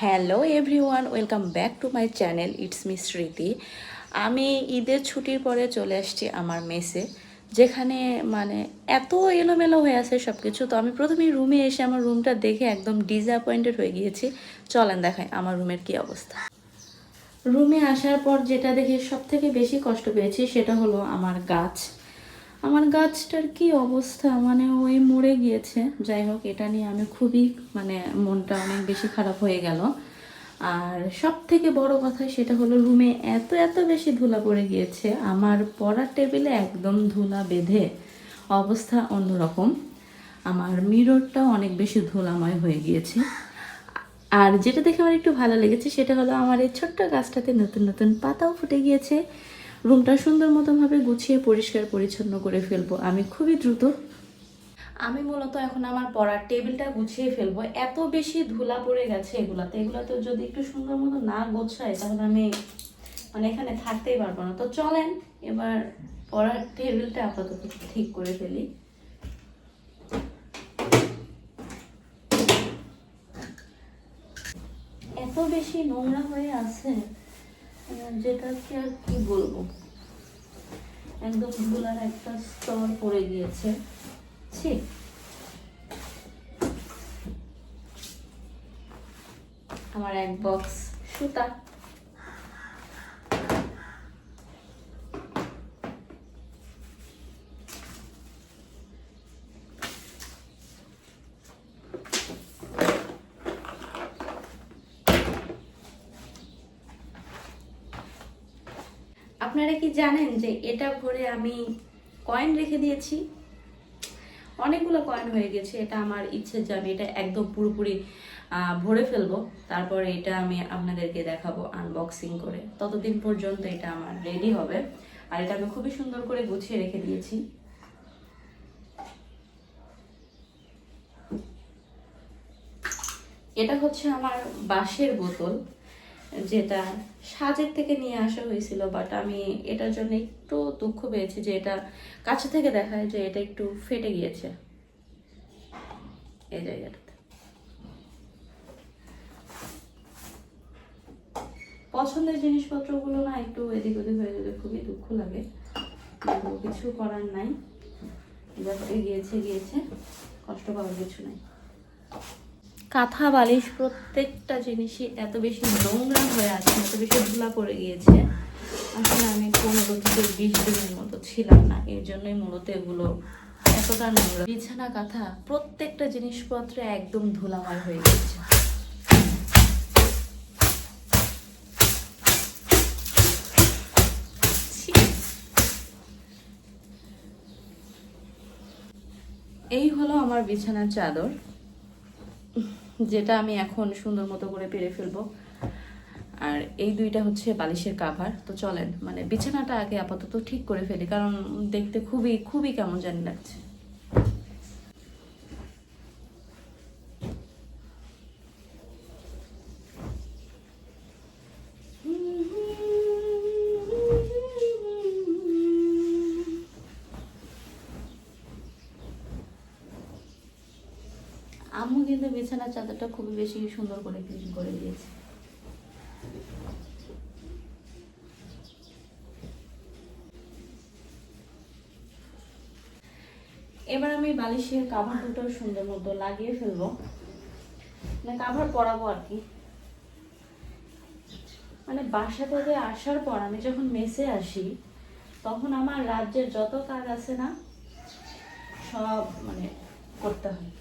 Hello everyone, welcome back to my channel. It's me স্মৃতি। আমি ঈদের ছুটির পরে চলে আসছি আমার মেসে, যেখানে মানে এত এলোমেলো হয়ে আছে সব কিছু। তো আমি প্রথমেই রুমে এসে আমার রুমটা দেখে একদম ডিসঅ্যাপয়েন্টেড হয়ে গিয়েছি। চলেন দেখাই আমার রুমের কি অবস্থা। রুমে আসার পর যেটা দেখে সব থেকে বেশি কষ্ট পেয়েছি সেটা হলো আমার গাছ। আমার গাছটার কি অবস্থা, মানে ওই মরে গিয়েছে। যাই হোক, এটা নিয়ে আমি খুবই মনটা অনেক বেশি খারাপ হয়ে গেল। আর সব থেকে বড় কথা সেটা হলো রুমে এত এত বেশি ধুলা পড়ে গিয়েছে, আমার পড়ার টেবিলে একদম ধুলা বেঁধে অবস্থা অন্যরকম। আমার মিররটাও অনেক বেশি ধুলাময় হয়ে গিয়েছে। আর যেটা দেখে আমার একটু ভালো লেগেছে সেটা হলো আমার এই ছোট্ট গাছটাতে নতুন নতুন পাতাও ফুটে গিয়েছে। রুমটা সুন্দর মতোভাবে গুছিয়ে পরিষ্কার পরিচ্ছন্ন করে ফেলবো আমি খুবই দ্রুত। আমি মূলত এখন আমার পড়ার টেবিলটা গুছিয়ে ফেলবো। এত বেশি ধুলা পড়ে গেছে এগুলাতে যদি একটু সুন্দর মতো না গোছাই তাহলে আমি এখানে থাকতেই পারবো না। তো চলেন এবার পড়ার টেবিলটা আপাতত ঠিক করে ফেলি। এত বেশি নোংরা হয়ে আছে যেটা কি আর কি বলবো, একদম ধুলার একটা স্তর পড়ে গিয়েছে। ছি, আমার এক বক্স সুতা। আপনারা কি জানেন যে এটা ভরে আমি কয়েন রেখে দিয়েছি? অনেকগুলো কয়েন হয়ে গেছে। এটা আমার ইচ্ছে যে আমি এটা একদম পুরোপুরি ভরে ফেলবো, তারপরে এটা আমি আপনাদেরকে দেখাবো আনবক্সিং করে। ততদিন পর্যন্ত এটা আমার রেডি হবে। আর এটা আমি খুবই সুন্দর করে গুছিয়ে রেখে দিয়েছি। এটা হচ্ছে আমার বাঁশের বোতল, যেটা সাজেক থেকে নিয়ে আসা হয়েছিল, বাট আমি এটার জন্য একটু দুঃখ পেয়েছি যে এটা কাছে থেকে দেখায় যে এটা একটু ফেটে গিয়েছে এই জায়গাটাতে। পছন্দের জিনিসপত্রগুলো না একটু এদিক ওদিক হয়ে গেলে খুবই দুঃখ লাগে, কিন্তু কিছু করার নাই। যাতে গিয়েছে, কষ্ট পাওয়ার কিছু নাই। কাঁথা বালিশ প্রত্যেকটা জিনিসই এত বেশি নোংরা হয়ে আছে, এত বেশি ধুলা পড়ে গিয়েছে। আসলে আমি 15 থেকে 20 দিনের মতো ছিলাম না, এর জন্যই মূলত এগুলো এতটা নোংরা। বিছানা কাঁথা প্রত্যেকটা জিনিসপত্র একদম ধুলাময় হয়ে গেছে। এই হলো আমার বিছানার চাদর, যেটা আমি এখন সুন্দর মতো করে পেরে ফেলবো। আর এই দুইটা হচ্ছে বালিশের কাভার। তো চলেন বিছানাটা আগে আপাতত ঠিক করে ফেলি, কারণ দেখতে খুবই খুবই কেমন জানি লাগছে। আম্মু কিন্তু বিছানার চাদরটা খুবই বেশি সুন্দর করে ক্লিন করে দিয়েছে। এবার আমি বালিশের কাভার দুটো সুন্দর মতো লাগিয়ে ফেলবো, কাভার পরাবো আর কি। বাসা থেকে আসার পর আমি যখন মেসে আসি তখন আমার রাজ্যের যত কাজ আছে না সব করতে হয়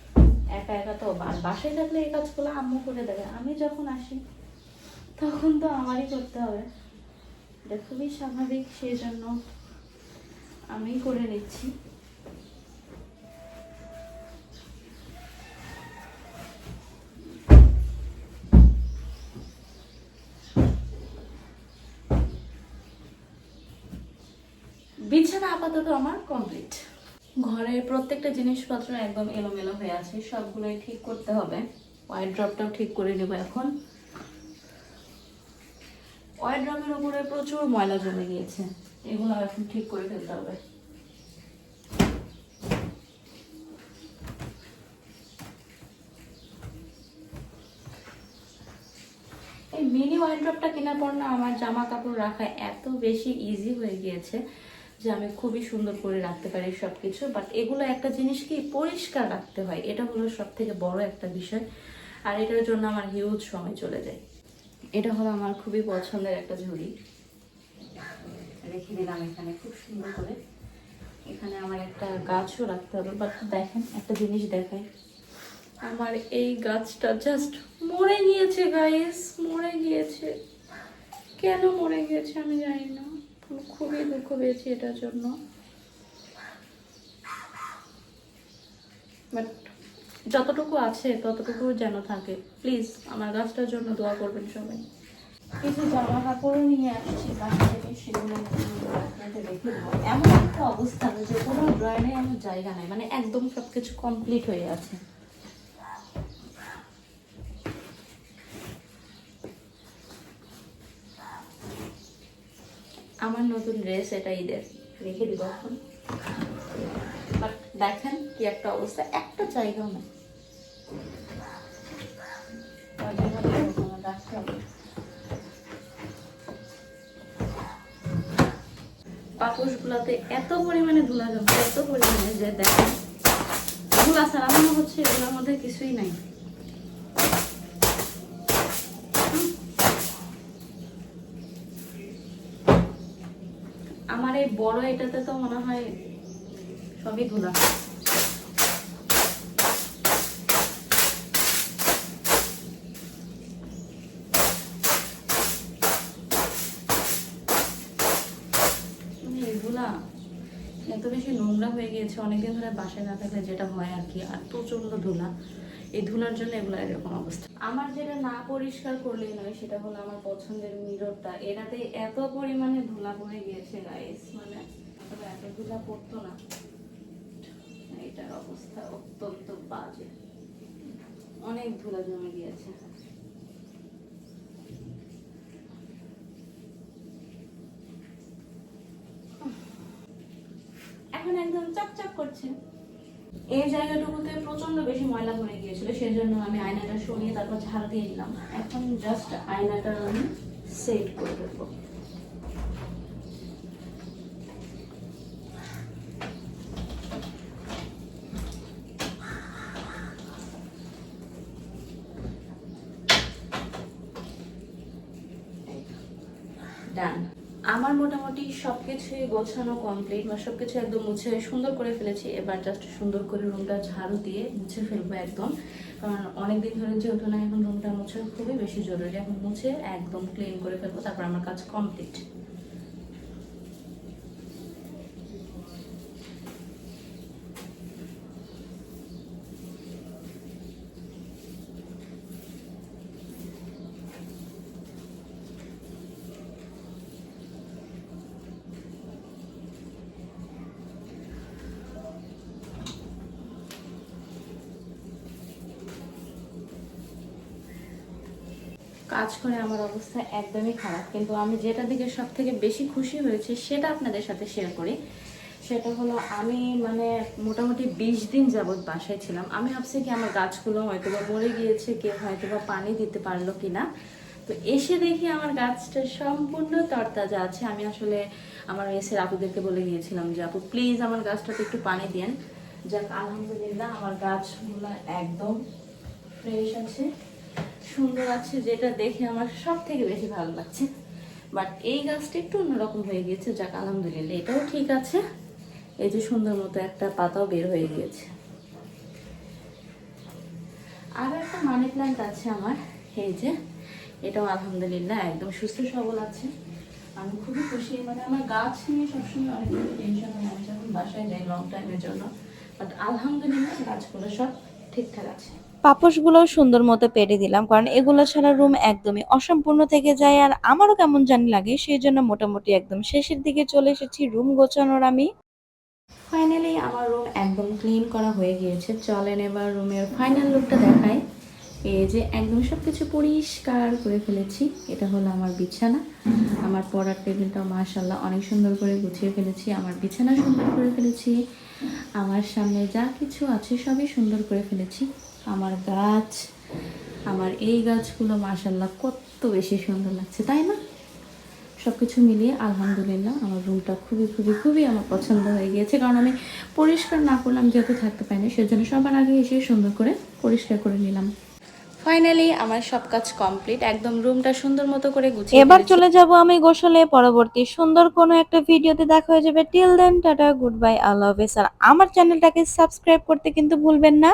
একা একা। তো বাসায় থাকলে এই কাজগুলো আম্মু করে দেবে, আমি যখন আসি তখন তো আমারই করতে হবে। এটা খুবই স্বাভাবিক, সেই জন্য আমি করে নিচ্ছি। বিছানা আপাতত আমার কমপ্লিট। ঘরের প্রত্যেকটা জিনিসপত্র একদম এলোমেলো হয়ে আছে, সবগুলোই ঠিক করতে হবে। ওয়ার্ড্রপটাও ঠিক করে নেব এখন। ওয়ার্ড্রপের উপরে প্রচুর ময়লা জমে গিয়েছে, এগুলো এখন ঠিক করে ফেলতে হবে। এই মিনি ওয়ার্ড্রপটা কেনার পর না আমার জামা কাপড় রাখা এত বেশি ইজি হয়ে গিয়েছে যে আমি খুবই সুন্দর করে রাখতে পারি সব কিছু। বাট এগুলো একটা জিনিস কি, পরিষ্কার রাখতে হয়, এটা হলো সব থেকে বড় একটা বিষয়। আর এটার জন্য আমার হিউজ সময় চলে যায়। এটা হলো আমার খুবই পছন্দের একটা ঝুড়ি, রেখে দিলাম এখানে খুব সুন্দর করে। এখানে আমার একটা গাছও রাখতে হবে। বাট দেখেন একটা জিনিস দেখাই, আমার এই গাছটা জাস্ট মরে গিয়েছে গাইস, মরে গিয়েছে। কেন মরে গিয়েছে আমি জানি না, খুবই দুঃখ পেয়েছি এটার জন্য। বাট যতটুকু আছে ততটুকু যেন থাকে। প্লিজ আমার গাছটার জন্য দোয়া করবেন সবাই। কিছু জামা কাপড় নিয়ে আসছি বাসা থেকে, সেগুলো আপনাদের রেখে দেবো। এমন একটা অবস্থা যে কোনো ড্রয়ারে আমার জায়গা নাই, মানে একদম সবকিছু কমপ্লিট হয়ে আছে। আমার নতুন ড্রেস, এটা ঈদের, রেখে দিব এখন। বাট দেখেন কি একটা অবস্থা, একটা জায়গাও নেই। রাখতে হবে। পাপোশগুলোতে এত পরিমাণে ধুলা জমছে, এত পরিমাণে যে দেখেন ধুলা ছাড়া মনে হচ্ছে এগুলোর মধ্যে কিছুই নাই। আমার এই বড় এটাতে তো মনে হয় সবই ধুলা। এগুলা এত বেশি নোংরা হয়ে গিয়েছে অনেকদিন ধরে বাসায় না থাকলে যেটা হয় আর কি, আর প্রচন্ড ধুলা। এই ধুলার জন্য এগুলো এরকম অবস্থা। আমার যেটা না পরিষ্কার করলেই নয় সেটা হলো আমার পছন্দের মিররটা, এটাতে এত পরিমাণে ধুলা পড়ে গিয়েছে গাইস, মানে এত ধুলা পড়তো না। এটার অবস্থা অত্যন্ত বাজে, অনেক ধুলা জমে গিয়েছে। এখন একদম চকচক করছে। এই জায়গাটুকুতে প্রচন্ড বেশি ময়লা পড়ে গিয়েছিল, সেজন্য আমি আয়নাটা সরিয়ে তারপর ঝাড় দিয়ে নিলাম। এখন জাস্ট আয়নাটা আমি সেট করে দেবো। ডান। আমার মোটামুটি সবকিছুই গোছানো কমপ্লিট, বা সবকিছু একদম মুছে সুন্দর করে ফেলেছি। এবার জাস্ট সুন্দর করে রুমটা ঝাড়ু দিয়ে মুছে ফেলবো একদম, কারণ অনেকদিন ধরে যেহেতু না, এখন রুমটা মুছে খুবই বেশি জরুরি। এখন মুছে একদম ক্লিন করে ফেলবো, তারপর আমার কাজ কমপ্লিট। কাজ করে আমার অবস্থা একদমই খারাপ, কিন্তু আমি যেটা দিকে সব থেকে বেশি খুশি হয়েছি সেটা আপনাদের সাথে শেয়ার করি। সেটা হলো আমি মানে মোটামুটি 20 দিন যাবৎ বাসায় ছিলাম। আমি ভাবছি কি আমার গাছগুলো হয়তো বা মরে গিয়েছে, কেউ হয়তো বা পানি দিতে পারলো কিনা। তো এসে দেখি আমার গাছটা সম্পূর্ণ তরতাজা আছে। আমি আসলে আমার মেসের আপুদেরকে বলে গিয়েছিলাম যে আপু প্লিজ আমার গাছটাতে একটু পানি দেন। যাক আলহামদুলিল্লাহ আমার গাছগুলো একদম ফ্রেশ আছে, সুন্দর আছে, যেটা দেখে আমার সব থেকে বেশি ভালো লাগছে। বাট এই গাছটা একটু অন্যরকম হয়ে গিয়েছে, যাক আলহামদুলিল্লাহ এটাও ঠিক আছে। এই যে সুন্দর মতো একটা পাতাও বের হয়ে গিয়েছে। আর একটা মানি প্ল্যান্ট আছে আমার, এই যে এটাও আলহামদুলিল্লাহ একদম সুস্থ সবল আছে। আমি খুবই খুশি, মানে আমার গাছ নিয়ে সবসময় অনেক টেনশন হয় আমি যখন বাসায় যাই লং টাইমের জন্য। বাট আলহামদুলিল্লাহ গাছগুলো সব ঠিকঠাক আছে। পাপোশগুলোও সুন্দর মতো পেরে দিলাম, কারণ এগুলো ছাড়া রুম একদমই অসম্পূর্ণ থেকে যায় আর আমারও কেমন জানি লাগে। সেই জন্য মোটামুটি একদম শেষের দিকে চলে এসেছি রুম গোছানোর আমি। ফাইনালি আমার রুম একদম ক্লিন করা হয়ে গিয়েছে। চলেন এবার রুমের ফাইনাল লুকটা দেখাই। এই যে একদম সব কিছু পরিষ্কার করে ফেলেছি। এটা হলো আমার বিছানা, আমার পড়ার টেবিলটাও মাশাআল্লাহ অনেক সুন্দর করে গুছিয়ে ফেলেছি। আমার বিছানা সুন্দর করে ফেলেছি, আমার সামনে যা কিছু আছে সবই সুন্দর করে ফেলেছি। আমার গাছ, আমার এই গাছগুলো মাশাআল্লাহ কত বেশি সুন্দর লাগছে, তাই না? সব কিছু মিলিয়ে আলহামদুলিল্লাহ আমার রুমটা খুবই খুবই খুবই আমার পছন্দ হয়ে গিয়েছে, কারণ আমি পরিষ্কার না করলাম যেহেতু থাকতে পারি না, সেজন্য সবার আগে এসে সুন্দর করে পরিষ্কার করে নিলাম। ফাইনালি আমার সব কাজ কমপ্লিট, একদম রুমটা সুন্দর মতো করে গুছিয়ে এবার ফেলেছি। চলে যাব আমি গোসলে। পরবর্তী সুন্দর কোনো একটা ভিডিওতে দেখা হয়ে যাবে। Till then tata, good bye, Allah হাফেজ। আর আমার চ্যানেলটাকে সাবস্ক্রাইব করতে কিন্তু ভুলবেন না।